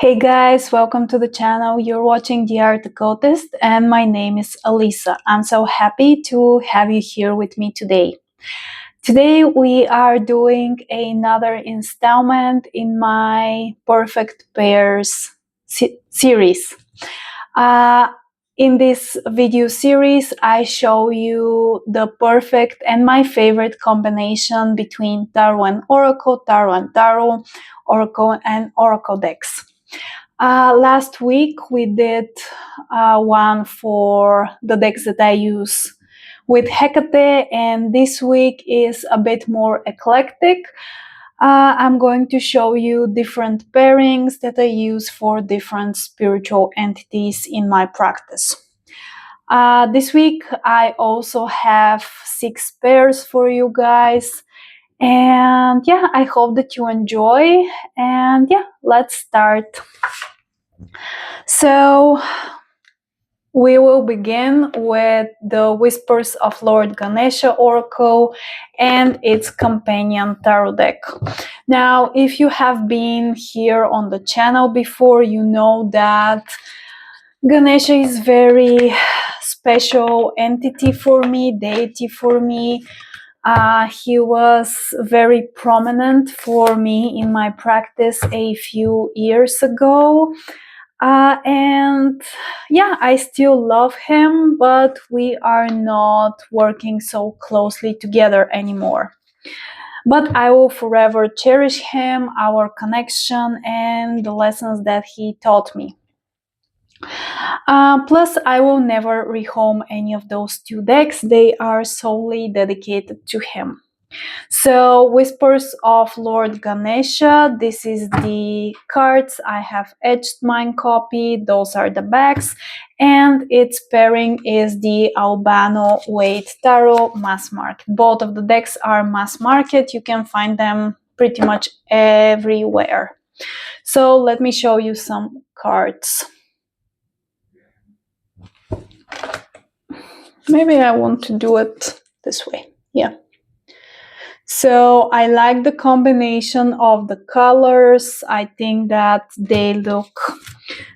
Hey guys, welcome to the channel. You're watching the Art Occultist and my name is Elisa. I'm so happy to have you here with me today. Today we are doing another installment in my Perfect Pairs series. In this video series, I show you the perfect and my favorite combination between Tarot and Oracle, Tarot and Tarot, Oracle and Oracle decks. Last week we did one for the decks that I use with Hekate, and this week is a bit more eclectic. I'm going to show you different pairings that I use for different spiritual entities in my practice. This week I also have 6 pairs for you guys. And yeah, I hope that you enjoy. And yeah, let's start. So we will begin with the Whispers of Lord Ganesha Oracle and its companion tarot deck. Now, if you have been here on the channel before, you know that Ganesha is very special entity for me, deity for me. He was very prominent for me in my practice a few years ago. And yeah, I still love him, but we are not working so closely together anymore. But I will forever cherish him, our connection, and the lessons that he taught me. Plus, I will never rehome any of those 2 decks. They are solely dedicated to him. So, Whispers of Lord Ganesha, this is the cards. I have edged mine copy. Those are the backs. And its pairing is the Albano Weight Tarot mass market. Both of the decks are mass market. You can find them pretty much everywhere. So, let me show you some cards. Maybe I want to do it this way. Yeah. So I like the combination of the colors. I think that they look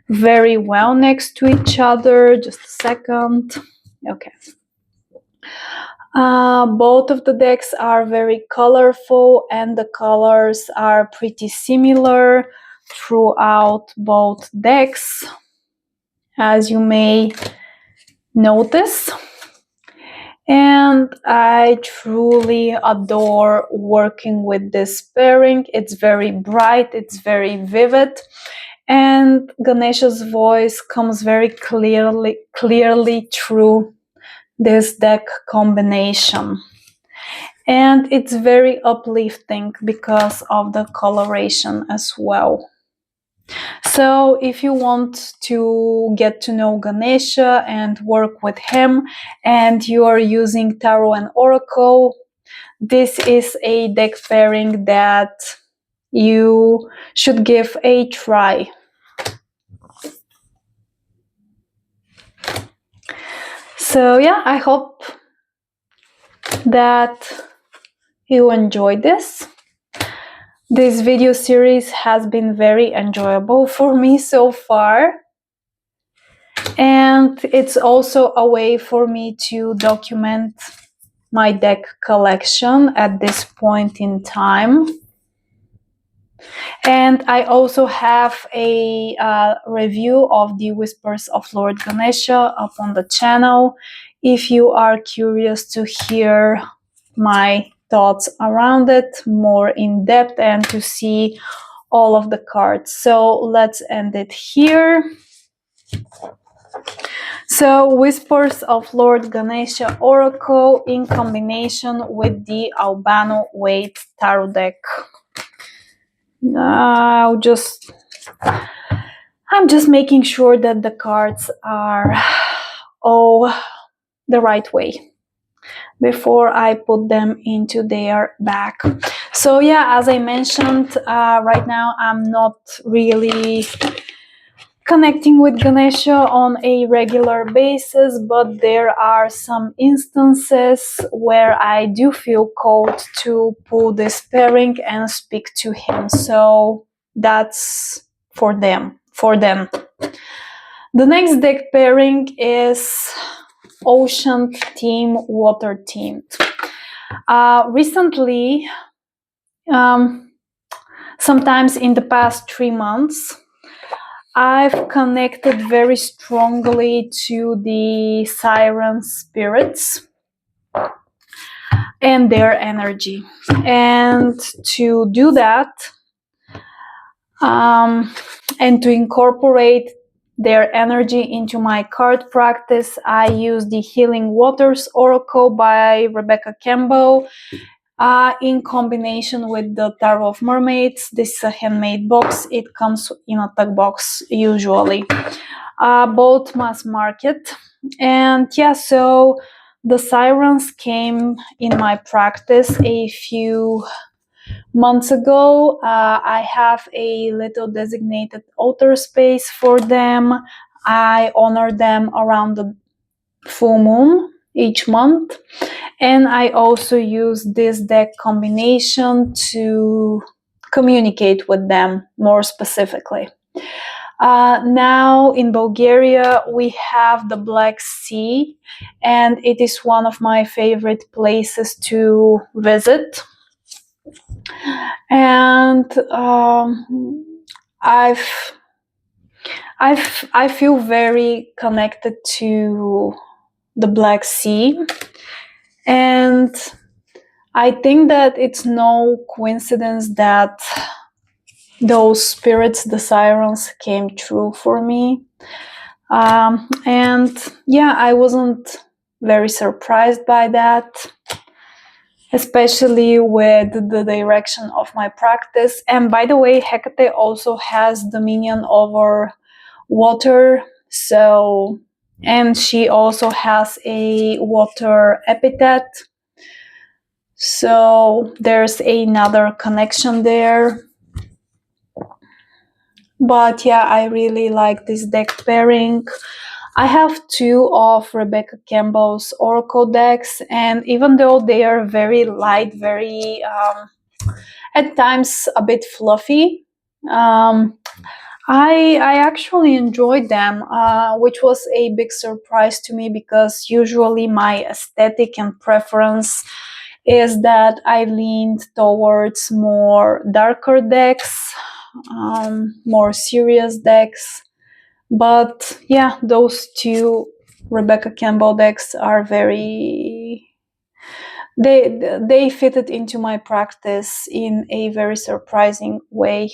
very well next to each other. Just a second. Okay. Both of the decks are very colorful and the colors are pretty similar throughout both decks, as you may notice. And I truly adore working with this pairing. It's very bright, it's very vivid, and Ganesha's voice comes very clearly through this deck combination. And it's very uplifting because of the coloration as well. So if you want to get to know Ganesha and work with him and you are using Tarot and Oracle, this is a deck pairing that you should give a try. So yeah, I hope that you enjoyed this. This video series has been very enjoyable for me so far, and it's also a way for me to document my deck collection at this point in time. And I also have a review of the Whispers of Lord Ganesha up on the channel if you are curious to hear my thoughts around it more in depth and to see all of the cards. So let's end it here. So Whispers of Lord Ganesha Oracle in combination with the Albano Weight Tarot deck. I'm just making sure that the cards are all the right way before I put them into their back. So yeah, as I mentioned, right now I'm not really connecting with Ganesha on a regular basis, but there are some instances where I do feel called to pull this pairing and speak to him. So that's for them. The next deck pairing is Ocean Theme, Water Themed. Recently, sometimes in the past 3 months, I've connected very strongly to the siren spirits and their energy. And to do that, and to incorporate their energy into my card practice, I use the Healing Waters Oracle by Rebecca Campbell in combination with the Tarot of Mermaids. This is a handmade box. It comes in a tug box usually. Both mass market. And yeah, so the sirens came in my practice a few months ago. I have a little designated altar space for them. I honor them around the full moon each month. And I also use this deck combination to communicate with them more specifically. Now in Bulgaria, we have the Black Sea, and it is one of my favorite places to visit. And I feel very connected to the Black Sea, and I think that it's no coincidence that those spirits, the sirens, came true for me. And yeah, I wasn't very surprised by that, especially with the direction of my practice. And by the way, Hekate also has dominion over water, so, and she also has a water epithet, so there's another connection there. But yeah, I really like this deck pairing. I have 2 of Rebecca Campbell's Oracle decks, and even though they are very light, very at times a bit fluffy, I actually enjoyed them, which was a big surprise to me, because usually my aesthetic and preference is that I leaned towards more darker decks, more serious decks. But yeah, those 2 Rebecca Campbell decks are very, they fitted into my practice in a very surprising way.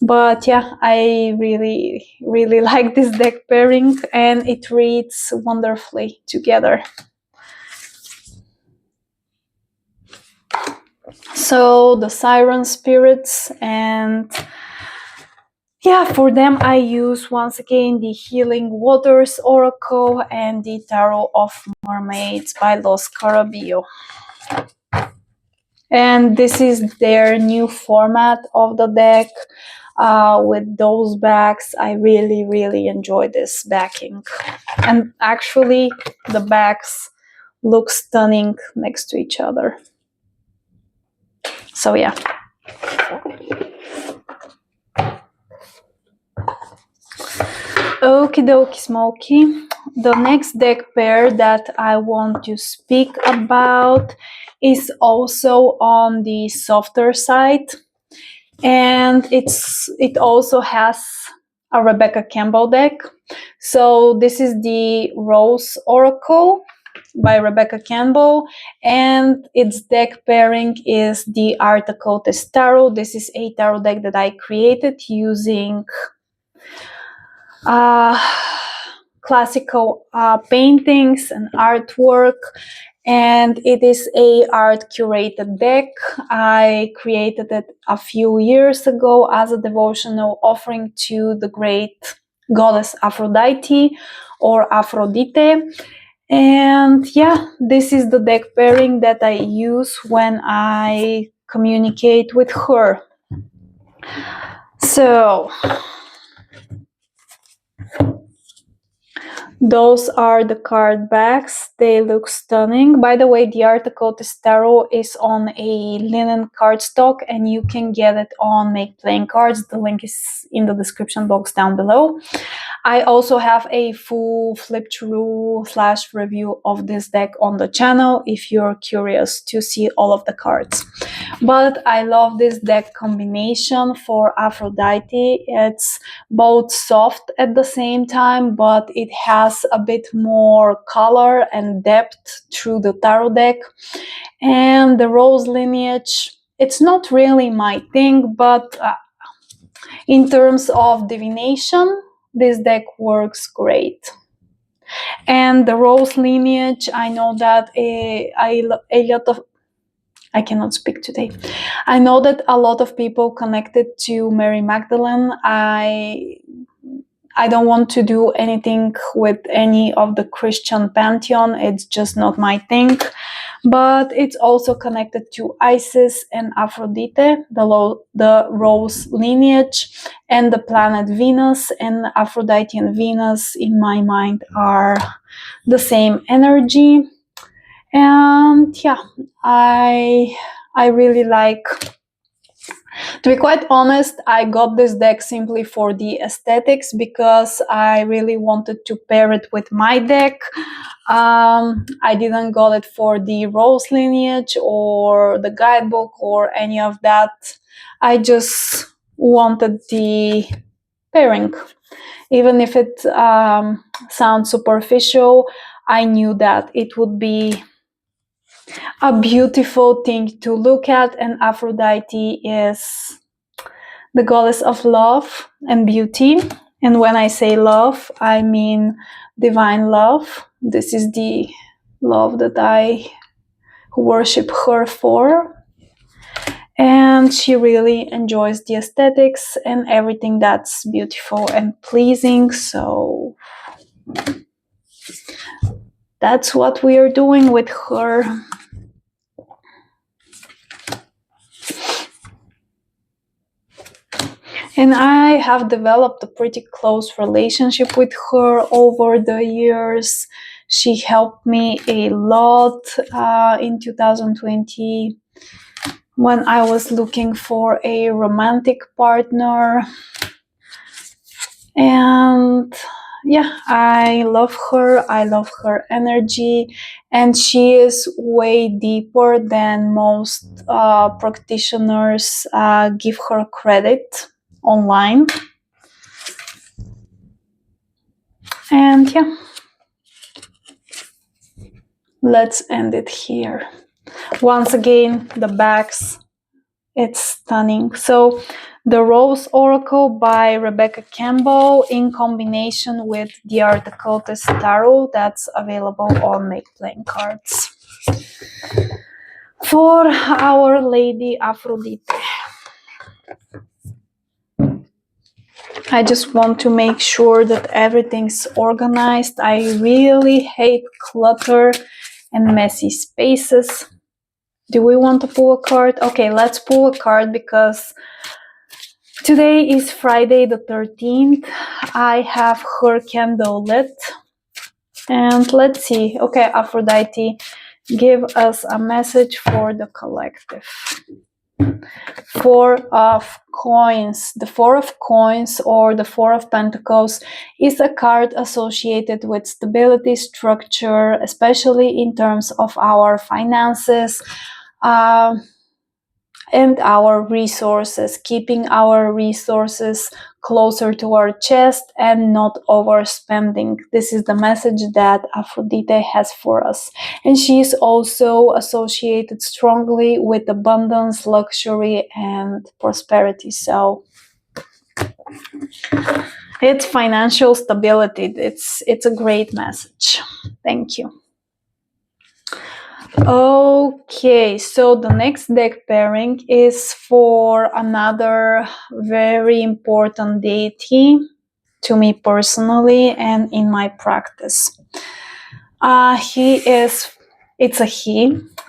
But yeah, I really like this deck pairing, and it reads wonderfully together. So the siren spirits, and yeah, for them I use once again the Healing Waters Oracle and the Tarot of Mermaids by Los Carabillo. And this is their new format of the deck, with those backs. I really enjoy this backing. And actually, the backs look stunning next to each other. So yeah. Okie dokie smoky. The next deck pair that I want to speak about is also on the softer side, and it also has a Rebecca Campbell deck. So this is the Rose Oracle by Rebecca Campbell, and its deck pairing is the Art Occultist Tarot. This is a tarot deck that I created using classical paintings and artwork, and it is a art curated deck. I created it a few years ago as a devotional offering to the great goddess Aphrodite, or Aphrodite. And yeah, this is the deck pairing that I use when I communicate with her. So Those are the card backs. They look stunning. By the way, the Art Occultist Tarot is on a linen cardstock, and you can get it on Make Playing Cards. The link is in the description box down below. I also have a full flip through / review of this deck on the channel if you're curious to see all of the cards. But I love this deck combination for Aphrodite. It's both soft at the same time, but it has a bit more color and depth through the tarot deck. And the Rose lineage, it's not really my thing, but in terms of divination, this deck works great. And the Rose lineage, I know that I cannot speak today. I know that a lot of people connected to Mary Magdalene. I don't want to do anything with any of the Christian pantheon. It's just not my thing. But it's also connected to Isis and Aphrodite, the Rose lineage, and the planet Venus. And Aphrodite and Venus, in my mind, are the same energy. And yeah, I really like. To be quite honest, I got this deck simply for the aesthetics because I really wanted to pair it with my deck. I didn't got it for the Rose lineage or the guidebook or any of that. I just wanted the pairing. Even if it sounds superficial, I knew that it would be a beautiful thing to look at, and Aphrodite is the goddess of love and beauty. And when I say love, I mean divine love. This is the love that I worship her for. And she really enjoys the aesthetics and everything that's beautiful and pleasing. So that's what we are doing with her. And I have developed a pretty close relationship with her over the years. She helped me a lot in 2020 when I was looking for a romantic partner. And yeah, I love her. I love her energy. And she is way deeper than most practitioners give her credit online. And yeah, let's end it here. Once again, the backs, it's stunning. So the Rose Oracle by Rebecca Campbell in combination with the Art Occultist Tarot, that's available on Make Playing Cards. For Our Lady Aphrodite, I just want to make sure that everything's organized. I really hate clutter and messy spaces. Do we want to pull a card? Okay, let's pull a card because today is Friday the 13th. I have her candle lit. And let's see. Okay, Aphrodite, give us a message for the collective. Four of Coins. The Four of Coins or the Four of Pentacles is a card associated with stability, structure, especially in terms of our finances and our resources, keeping our resources closer to our chest and not overspending. This is the message that Aphrodite has for us. And she is also associated strongly with abundance, luxury, and prosperity. So it's financial stability. It's a great message. Thank you. Okay, so the next deck pairing is for another very important deity to me personally and in my practice.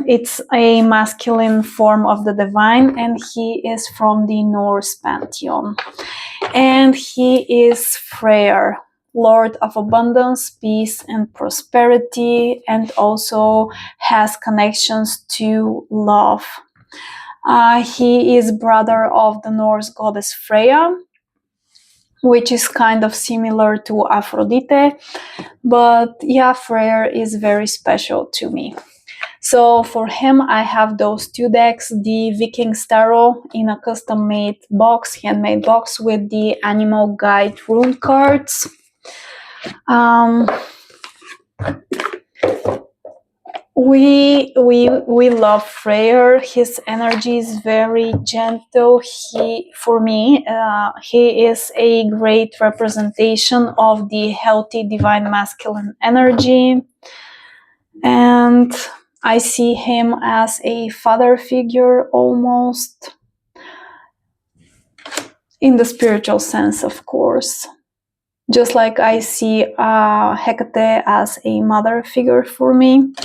It's a masculine form of the divine, and he is from the Norse pantheon. And he is Freyr. Lord of Abundance, Peace, and Prosperity, and also has connections to love. He is brother of the Norse goddess Freya, which is kind of similar to Aphrodite, but yeah, Freya is very special to me. So for him, I have those two decks, the Viking's Tarot in a custom-made box, handmade box with the Animal Guide rune cards. We love Freyr. His energy is very gentle. For me, he is a great representation of the healthy divine masculine energy, and I see him as a father figure almost, in the spiritual sense, of course. Just like I see Hekate as a mother figure for me,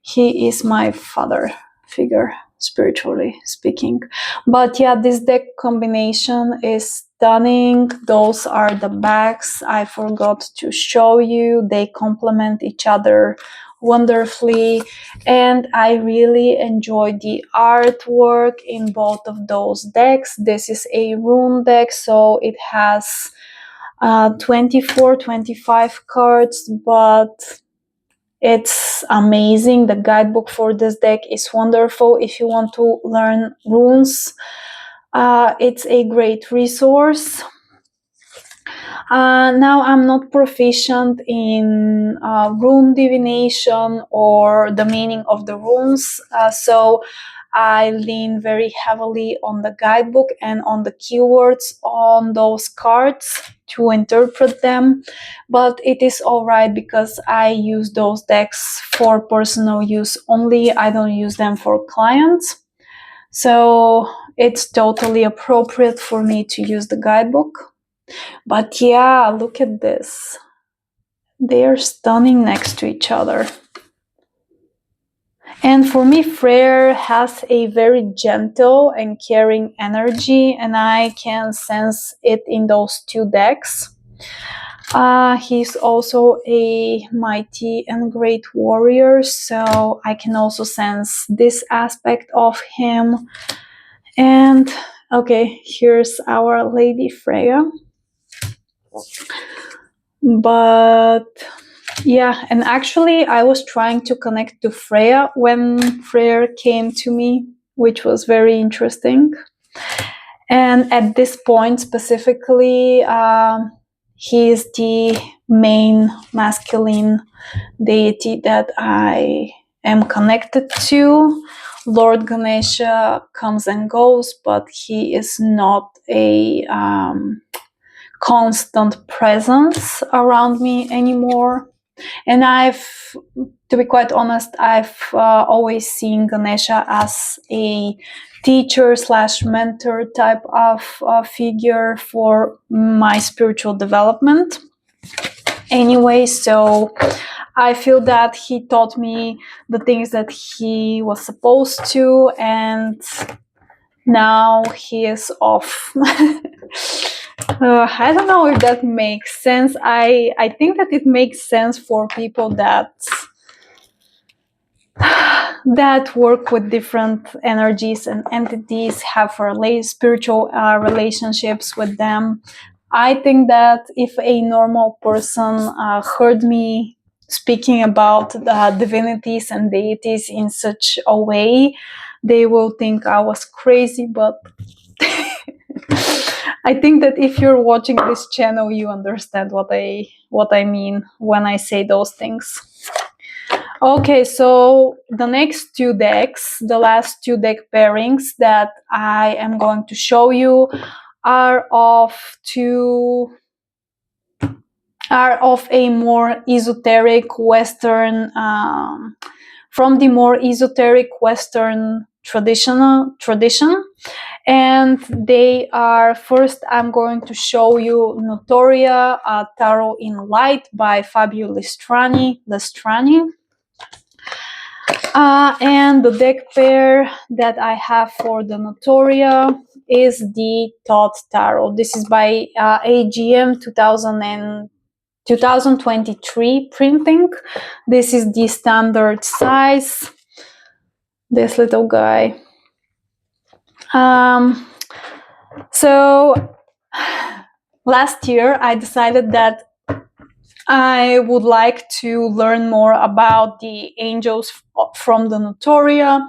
he is my father figure, spiritually speaking. But yeah, this deck combination is stunning. Those are the backs. I forgot to show you. They complement each other wonderfully, and I really enjoy the artwork in both of those decks. This is a rune deck, so it has 24, 25 cards, but it's amazing. The guidebook for this deck is wonderful. If you want to learn runes, it's a great resource. Now I'm not proficient in rune divination or the meaning of the runes, so I lean very heavily on the guidebook and on the keywords on those cards to interpret them, but it is all right because I use those decks for personal use only. I don't use them for clients, so it's totally appropriate for me to use the guidebook. But yeah, look at this. They are stunning next to each other. And for me, Freyr has a very gentle and caring energy, and I can sense it in those two decks. He's also a mighty and great warrior, so I can also sense this aspect of him. And okay, here's our Lady Freya. But yeah, and actually I was trying to connect to Freya when Freya came to me, which was very interesting. And at this point specifically, he is the main masculine deity that I am connected to. Lord Ganesha comes and goes, but he is not a constant presence around me anymore. And to be quite honest, I've always seen Ganesha as a teacher / mentor type of figure for my spiritual development. Anyway, so I feel that he taught me the things that he was supposed to, and now he is off. I don't know if that makes sense. I think that it makes sense for people that work with different energies and entities, have spiritual relationships with them. I think that if a normal person heard me speaking about the divinities and deities in such a way, they will think I was crazy, but I think that if you're watching this channel, you understand what I mean when I say those things. Okay, so the next two decks, the last two deck pairings that I am going to show you are of a more esoteric Western, from the more esoteric Western tradition. And they are, first I'm going to show you Notoria, Tarot in Light by Fabio Lestrani. And the deck pair that I have for the Notoria is the Thought Tarot. This is by AGM 2020. 2023 printing. This is the standard size, this little guy. So last year I decided that I would like to learn more about the angels from the Notoria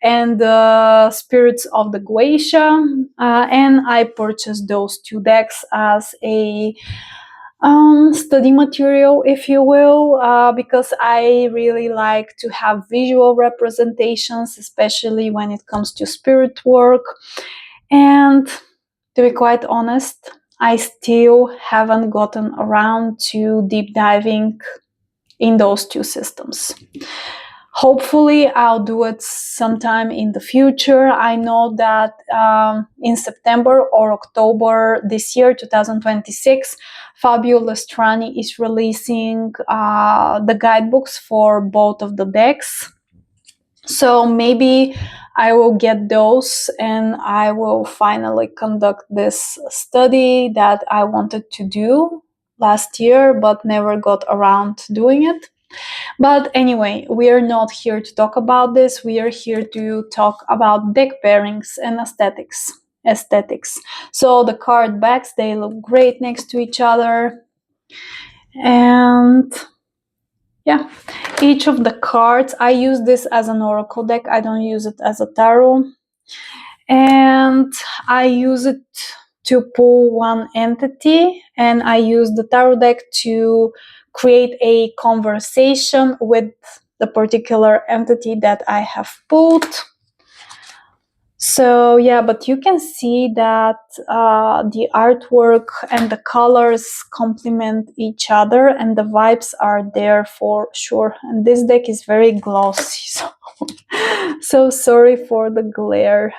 and the spirits of the Geisha, and I purchased those 2 decks as a study material, if you will, because I really like to have visual representations, especially when it comes to spirit work. And to be quite honest, I still haven't gotten around to deep diving in those 2 systems. Hopefully, I'll do it sometime in the future. I know that in September or October this year, 2026, Fabio Lestrani is releasing the guidebooks for both of the decks. So maybe I will get those and I will finally conduct this study that I wanted to do last year but never got around to doing it. But anyway, we are not here to talk about this. We are here to talk about deck pairings and aesthetics. So the card backs, they look great next to each other. And yeah, each of the cards, I use this as an oracle deck. I don't use it as a tarot. And I use it to pull one entity, and I use the tarot deck to create a conversation with the particular entity that I have pulled. So yeah, but you can see that the artwork and the colors complement each other and the vibes are there for sure. And this deck is very glossy, so sorry for the glare.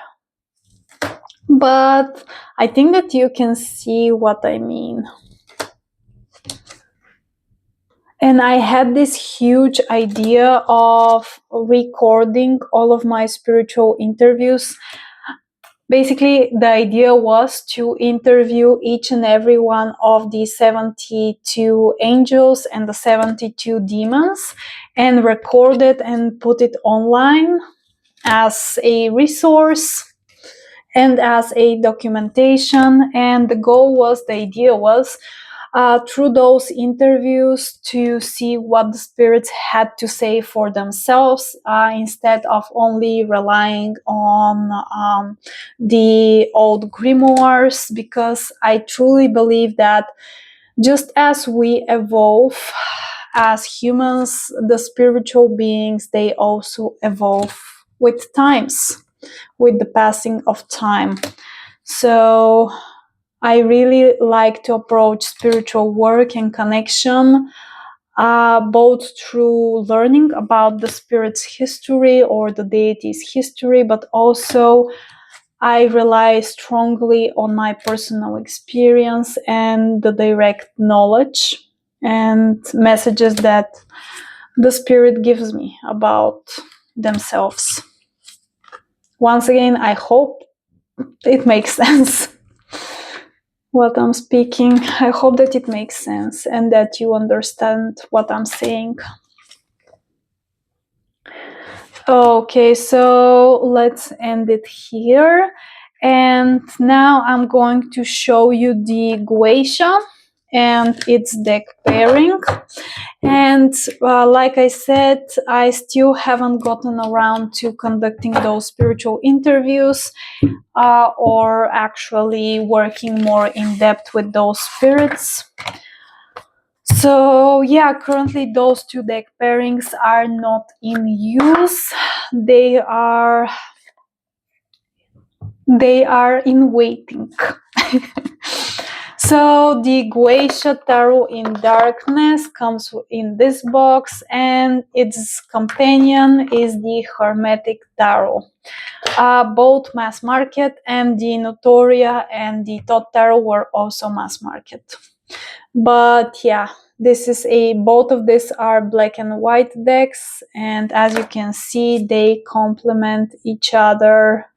But I think that you can see what I mean. And I had this huge idea of recording all of my spiritual interviews. Basically, the idea was to interview each and every one of the 72 angels and the 72 demons and record it and put it online as a resource and as a documentation. And the idea was through those interviews to see what the spirits had to say for themselves instead of only relying on the old grimoires, because I truly believe that just as we evolve as humans, the spiritual beings, they also evolve with the passing of time. So I really like to approach spiritual work and connection both through learning about the spirit's history or the deity's history, but also I rely strongly on my personal experience and the direct knowledge and messages that the spirit gives me about themselves. Once again, I hope it makes sense what I'm speaking. I hope that it makes sense and that you understand what I'm saying. Okay, so let's end it here. And now I'm going to show you the Geisha and its deck pairing. And like I said, I still haven't gotten around to conducting those spiritual interviews or actually working more in depth with those spirits. So yeah, currently those 2 deck pairings are not in use. They are in waiting. So the Geisha Tarot in Darkness comes in this box, and its companion is the Hermetic Tarot. Both mass market, and the Notoria and the Tot Tarot were also mass market. But yeah, both of these are black and white decks, and as you can see, they complement each other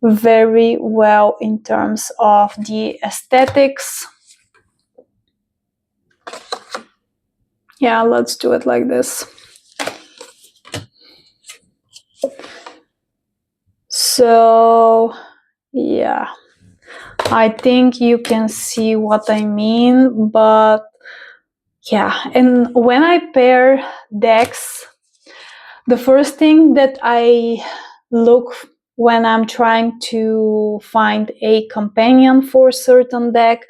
very well in terms of the aesthetics. Yeah, let's do it like this. So, yeah, I think you can see what I mean, but yeah, and when I pair decks, the first thing that I look when I'm trying to find a companion for a certain deck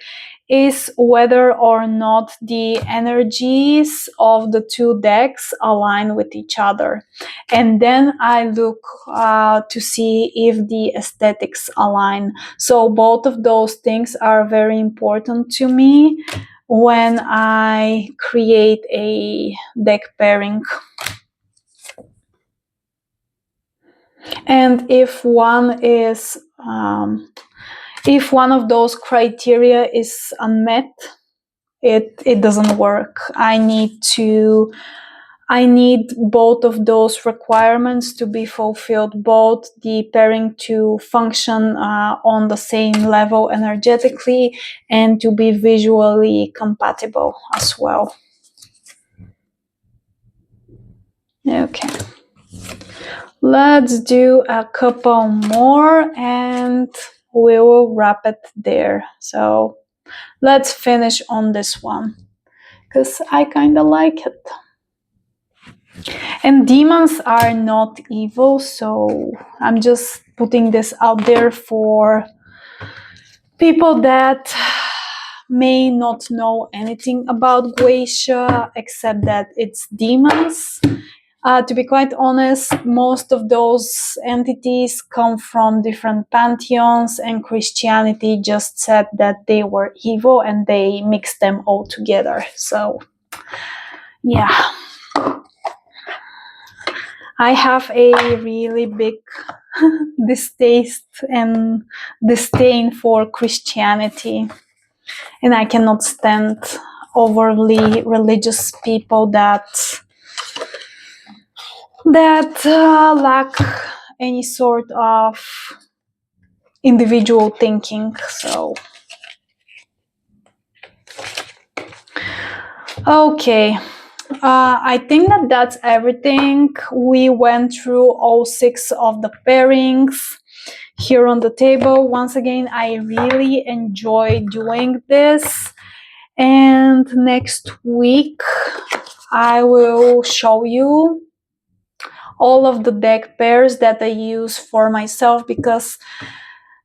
is whether or not the energies of the two decks align with each other. And then I look to see if the aesthetics align. So both of those things are very important to me when I create a deck pairing. And if one of those criteria is unmet, it doesn't work. I need both of those requirements to be fulfilled, both the pairing to function on the same level energetically and to be visually compatible as well. Okay. Let's do a couple more and we will wrap it there. So let's finish on this one because I kind of like it. And demons are not evil, so I'm just putting this out there for people that may not know anything about Guisha except that it's demons. To be quite honest, most of those entities come from different pantheons, and Christianity just said that they were evil and they mixed them all together. So, yeah. I have a really big distaste and disdain for Christianity, and I cannot stand overly religious people that lack any sort of individual thinking. So, okay. I think that's everything. We went through all 6 of the pairings here on the table. Once again, I really enjoy doing this. And next week, I will show you all of the deck pairs that I use for myself, because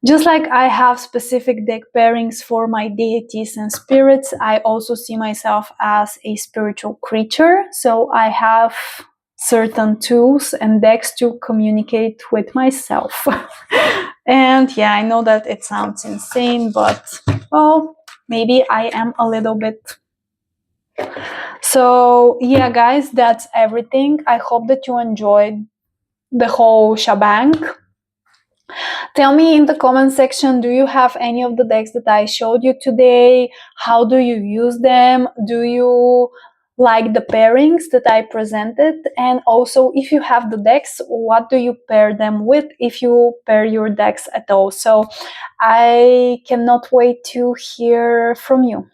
just like I have specific deck pairings for my deities and spirits, I also see myself as a spiritual creature. So I have certain tools and decks to communicate with myself. And yeah, I know that it sounds insane, but well, maybe I am a little bit. So yeah, guys, that's everything. I hope that you enjoyed the whole shebang. Tell me in the comment section, do you have any of the decks that I showed you today? How do you use them? Do you like the pairings that I presented? And also, if you have the decks, what do you pair them with, if you pair your decks at all? So I cannot wait to hear from you.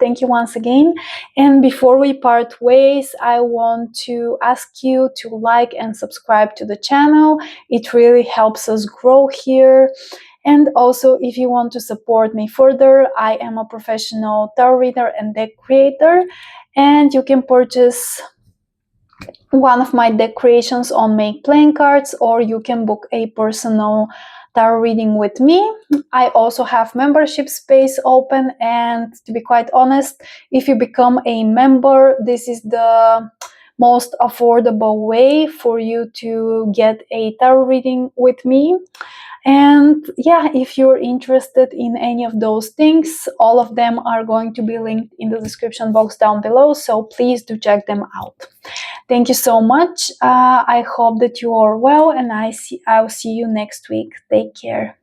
Thank you once again. And before we part ways, I want to ask you to like and subscribe to the channel. It really helps us grow here. And also, if you want to support me further, I am a professional tarot reader and deck creator, and you can purchase one of my deck creations on Make Playing Cards, or you can book a personal tarot reading with me. I also have membership space open, and to be quite honest, if you become a member, this is the most affordable way for you to get a tarot reading with me. And yeah, if you're interested in any of those things, all of them are going to be linked in the description box down below, so please do check them out. Thank you so much. I hope that you are well, and I'll see you next week. Take care.